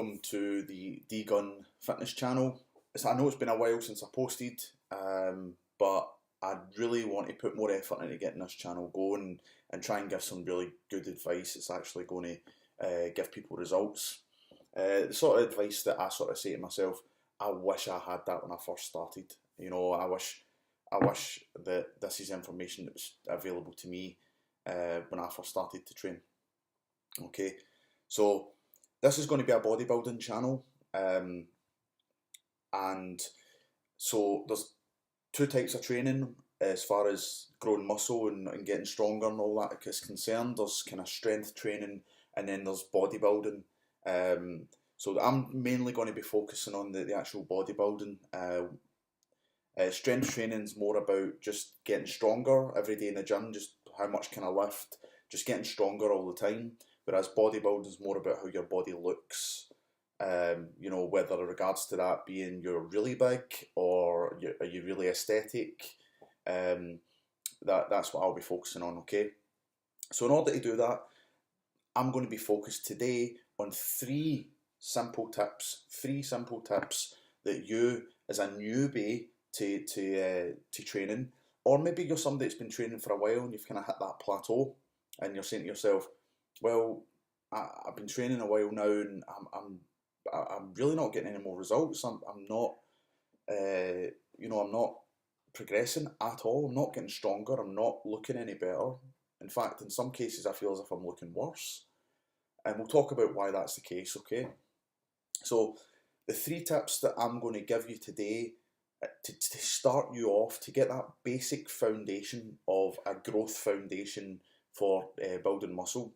welcome to the D-Gun Fitness channel. I know it's been a while since I posted, but I really want to put more effort into getting this channel going and try and give some really good advice that's actually going to give people results. The sort of advice that I sort of say to myself, I wish I had that when I first started. You know, I wish that this is information that was available to me when I first started to train. Okay, so this is going to be a bodybuilding channel, and so there's two types of training as far as growing muscle and getting stronger and all that is concerned. There's kind of strength training, and then there's bodybuilding. So I'm mainly going to be focusing on the actual bodybuilding. Strength training is more about just getting stronger every day in the gym, just how much can I lift, just getting stronger all the time. Whereas bodybuilding is more about how your body looks, you know, whether in regards to that being you're really big or are you really aesthetic. That's what I'll be focusing on, okay? So in order to do that, I'm going to be focused today on three simple tips that you, as a newbie to training, or maybe you're somebody that's been training for a while and you've kind of hit that plateau and you're saying to yourself, well, I've been training a while now and I'm really not getting any more results. I'm not, you know, I'm not progressing at all. I'm not getting stronger. I'm not looking any better. In fact, in some cases, I feel as if I'm looking worse. And we'll talk about why that's the case, okay? So the three tips that I'm going to give you today to start you off, to get that basic foundation of a growth foundation for building muscle.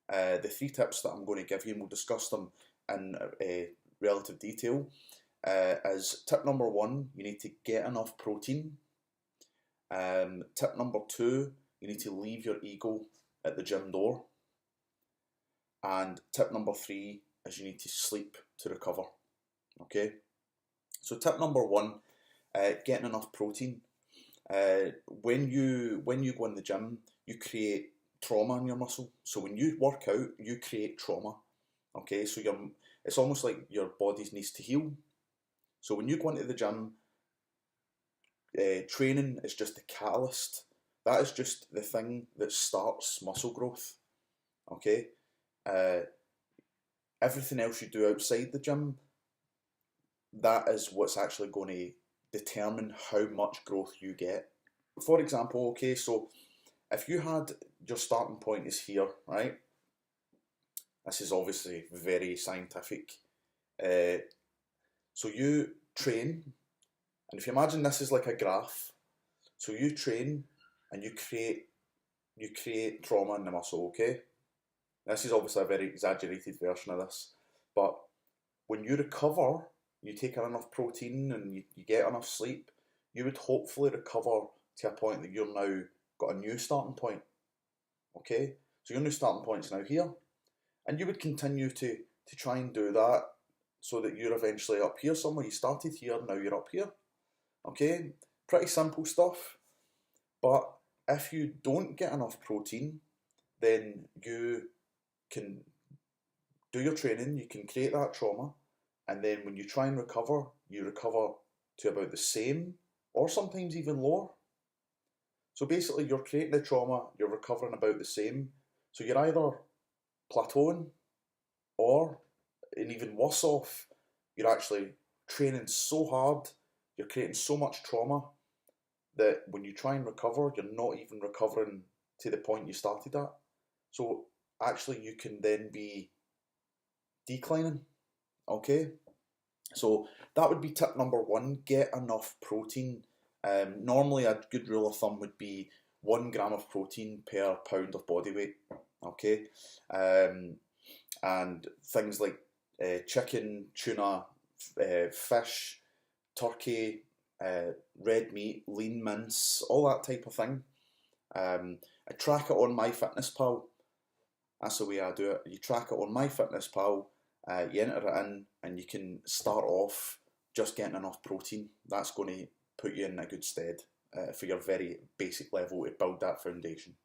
The three tips that I'm going to give you, and we'll discuss them in relative detail, is tip number one, you need to get enough protein. Tip number two, you need to leave your ego at the gym door. And tip number three is you need to sleep to recover. Okay? So tip number one, getting enough protein. When you go in the gym, you create trauma in your muscle. So when you work out, you create trauma. Okay, so it's almost like your body needs to heal. So when you go into the gym, training is just the catalyst. That is just the thing that starts muscle growth. Okay, everything else you do outside the gym, that is what's actually going to determine how much growth you get. For example, okay, so if you had your starting point is here, right? This is obviously very scientific. So you train, and if you imagine this is like a graph, so you train and you create trauma in the muscle, okay? This is obviously a very exaggerated version of this, but when you recover, you take in enough protein and you get enough sleep, you would hopefully recover to a point that you're now got a new starting point. Okay, so your new starting point is now here, and you would continue to try and do that so that you're eventually up here somewhere. You started here, now you're up here. Okay, pretty simple stuff. But if you don't get enough protein, then you can do your training, you can create that trauma, and then when you try and recover, you recover to about the same or sometimes even lower. So basically you're creating the trauma, you're recovering about the same. So you're either plateauing or, and even worse off, you're actually training so hard, you're creating so much trauma that when you try and recover, you're not even recovering to the point you started at. So actually you can then be declining, okay? So that would be tip number one, get enough protein. Normally a good rule of thumb would be 1 gram of protein per pound of body weight, okay? And things like chicken, tuna, fish, turkey, red meat, lean mince, all that type of thing. I track it on MyFitnessPal. That's the way I do it. You track it on MyFitnessPal, you enter it in, and you can start off just getting enough protein. That's going to put you in a good stead for your very basic level to build that foundation.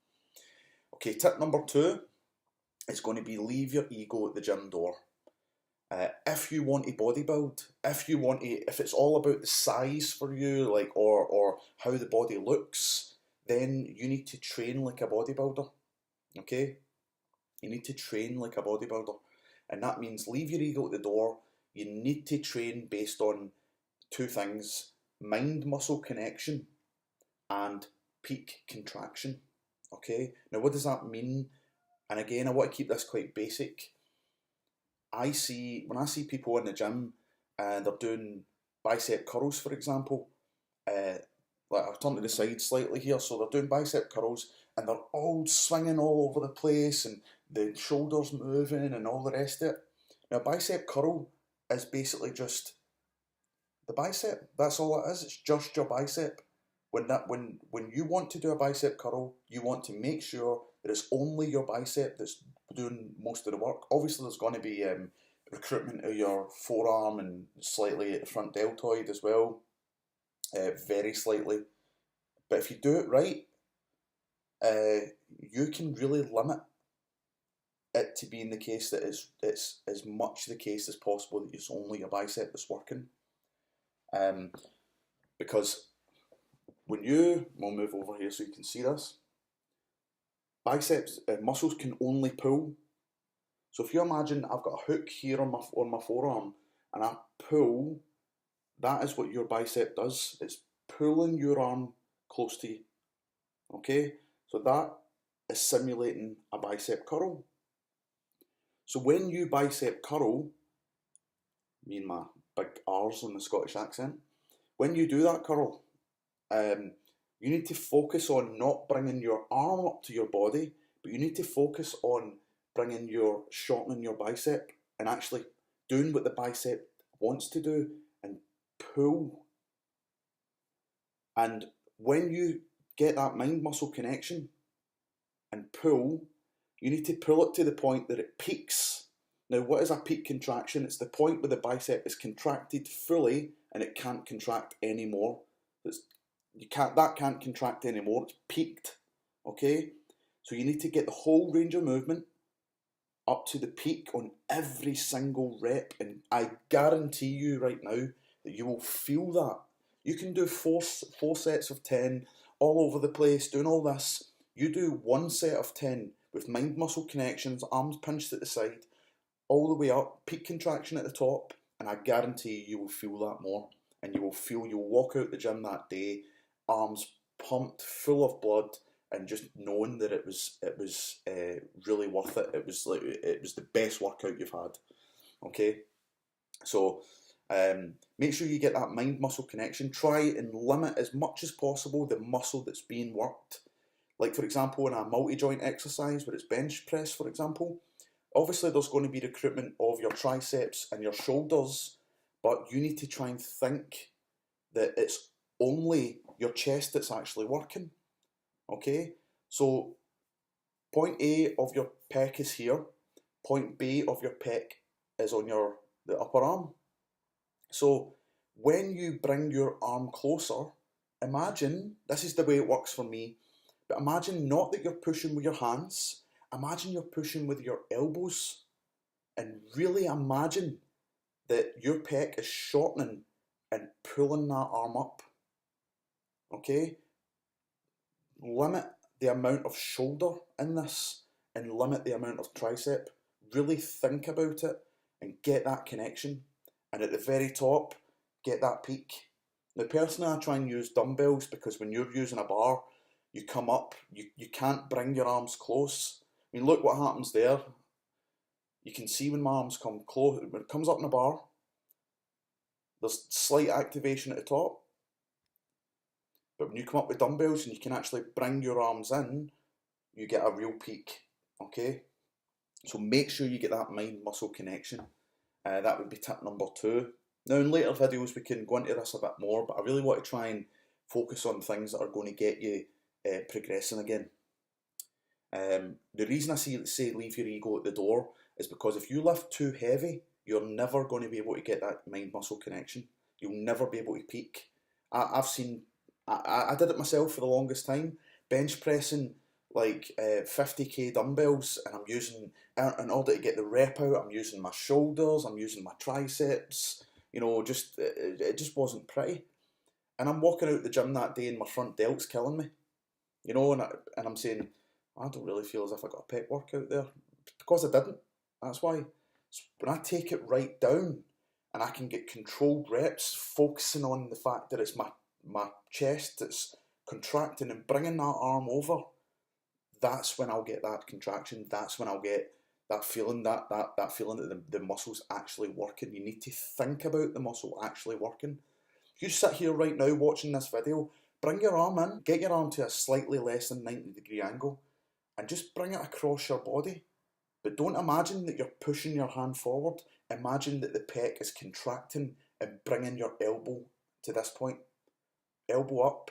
Okay, tip number two is going to be leave your ego at the gym door. If you want to bodybuild, if it's all about the size for you, like or how the body looks, then you need to train like a bodybuilder. Okay, you need to train like a bodybuilder, and that means leave your ego at the door. You need to train based on two things: mind-muscle connection and peak contraction. Okay, now what does that mean? And again, I want to keep this quite basic. When I see people in the gym and they're doing bicep curls, for example, like I'll turn to the side slightly here, so they're doing bicep curls and they're all swinging all over the place and the shoulders moving and all the rest of it. Now, bicep curl is basically just the bicep. That's all it is. It's just your bicep. When you want to do a bicep curl, you want to make sure that it's only your bicep that's doing most of the work. Obviously, there's going to be recruitment of your forearm and slightly at the front deltoid as well, very slightly. But if you do it right, you can really limit it to being the case that it's as much the case as possible that it's only your bicep that's working. Because we'll move over here so you can see this. Biceps muscles can only pull. So if you imagine I've got a hook here on my forearm and I pull, that is what your bicep does. It's pulling your arm close to you. Okay, so that is simulating a bicep curl. So when you bicep curl, me and my big R's on the Scottish accent, when you do that curl, you need to focus on not bringing your arm up to your body, but you need to focus on shortening your bicep and actually doing what the bicep wants to do and pull. And when you get that mind-muscle connection and pull, you need to pull it to the point that it peaks. Now, what is a peak contraction? It's the point where the bicep is contracted fully and it can't contract anymore. That can't contract anymore. It's peaked. Okay? So you need to get the whole range of movement up to the peak on every single rep, and I guarantee you right now that you will feel that. You can do four sets of 10 all over the place, doing all this. You do one set of 10 with mind-muscle connections, arms pinched at the side, all the way up, peak contraction at the top, and I guarantee you will feel that more. And you'll walk out the gym that day, arms pumped, full of blood, and just knowing that it was really worth it. It was the best workout you've had. Okay, so make sure you get that mind-muscle connection. Try and limit as much as possible the muscle that's being worked. Like for example, in a multi-joint exercise where it's bench press, for example, obviously there's going to be recruitment of your triceps and your shoulders, but you need to try and think that it's only your chest that's actually working. Okay, so point A of your pec is here, point B of your pec is on the upper arm. So when you bring your arm closer, imagine, this is the way it works for me, but imagine not that you're pushing with your hands, imagine you're pushing with your elbows, and really imagine that your pec is shortening and pulling that arm up. Okay? Limit the amount of shoulder in this and limit the amount of tricep. Really think about it and get that connection. And at the very top, get that peak. Now personally, I try and use dumbbells because when you're using a bar, you come up, you can't bring your arms close. I mean, look what happens there. You can see when my arms come close, when it comes up in a bar, there's slight activation at the top. But when you come up with dumbbells and you can actually bring your arms in, you get a real peak, okay? So make sure you get that mind-muscle connection. That would be tip number 2. Now in later videos we can go into this a bit more, but I really want to try and focus on things that are going to get you progressing again. The reason I say leave your ego at the door is because if you lift too heavy, you're never going to be able to get that mind-muscle connection. You'll never be able to peak. I did it myself for the longest time, bench pressing like 50k dumbbells, and I'm using, in order to get the rep out, I'm using my shoulders, I'm using my triceps, you know, just it just wasn't pretty. And I'm walking out the gym that day and my front delt's killing me, you know, and I'm saying, I don't really feel as if I got a pec workout there, because I didn't. That's why. So when I take it right down and I can get controlled reps, focusing on the fact that it's my chest that's contracting and bringing that arm over, that's when I'll get that contraction. That's when I'll get that feeling, that feeling that the muscle's actually working. You need to think about the muscle actually working. You sit here right now watching this video, bring your arm in, get your arm to a slightly less than 90-degree angle, and just bring it across your body. But don't imagine that you're pushing your hand forward. Imagine that the pec is contracting and bringing your elbow to this point. Elbow up,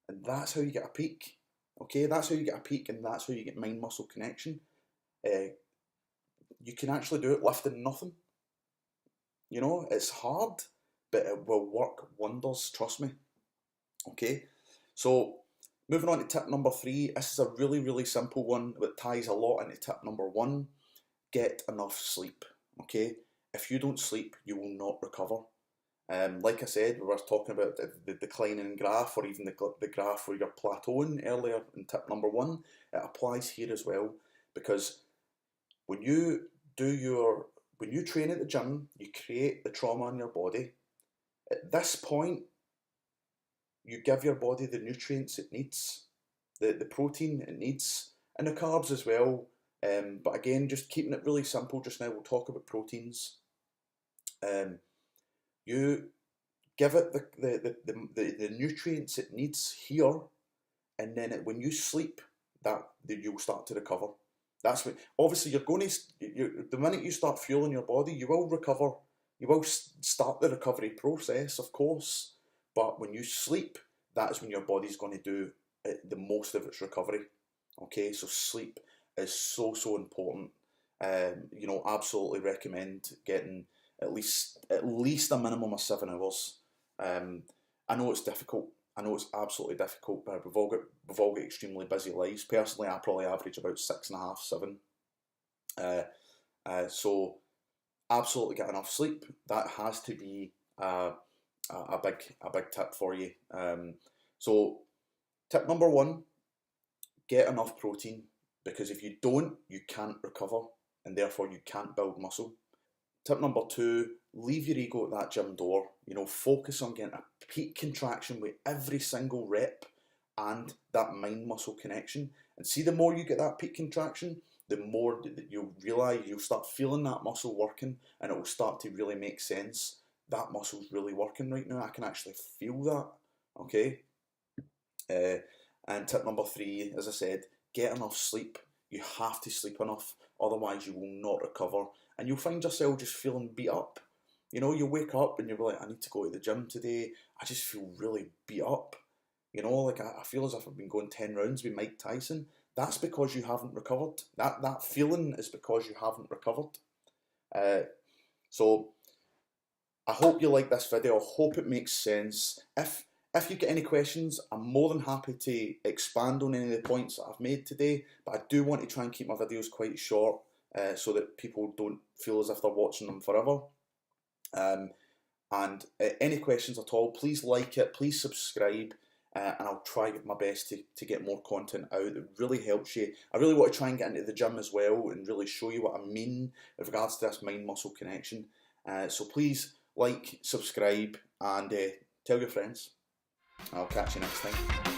and that's how you get a peak. Okay, that's how you get a peak, and that's how you get mind-muscle connection. You can actually do it lifting nothing. You know, it's hard, but it will work wonders, trust me. Okay, so moving on to tip number 3. This is a really, really simple one that ties a lot into tip number 1. Get enough sleep. Okay, if you don't sleep, you will not recover. Like I said, we were talking about the declining graph, or even the graph where you're plateauing earlier in tip number 1. It applies here as well, because when you train at the gym, you create the trauma in your body. At this point, you give your body the nutrients it needs, the protein it needs, and the carbs as well. But again, just keeping it really simple just now, we'll talk about proteins. You give it the nutrients it needs here, and then when you sleep, you'll start to recover. That's what, obviously you're going to, the minute you start fueling your body, you will recover. You will start the recovery process, of course, but when you sleep, that is when your body's going to do the most of its recovery. Okay, so sleep is so important. You know, absolutely recommend getting at least a minimum of 7 hours. I know it's difficult. I know it's absolutely difficult, but we've all got extremely busy lives. Personally, I probably average about 6.5, 7. So absolutely get enough sleep. That has to be a big tip for you. So tip number 1, get enough protein, because if you don't, you can't recover, and therefore you can't build muscle. Tip number 2, leave your ego at that gym door. You know, focus on getting a peak contraction with every single rep and that mind-muscle connection. And see, the more you get that peak contraction, the more that you'll realise, you'll start feeling that muscle working, and it will start to really make sense. That muscle's really working right now. I can actually feel that. Okay. And tip number 3, as I said, get enough sleep. You have to sleep enough, otherwise you will not recover, and you'll find yourself just feeling beat up. You know, you wake up and you're like, I need to go to the gym today. I just feel really beat up. You know, like I feel as if I've been going 10 rounds with Mike Tyson. That's because you haven't recovered. That feeling is because you haven't recovered. So I hope you like this video. I hope it makes sense. If you get any questions, I'm more than happy to expand on any of the points that I've made today, but I do want to try and keep my videos quite short, so that people don't feel as if they're watching them forever. And any questions at all, please like it, please subscribe, and I'll try my best to get more content out. It really helps you. I really want to try and get into the gym as well and really show you what I mean with regards to this mind-muscle connection. So please like, subscribe, and tell your friends. I'll catch you next time.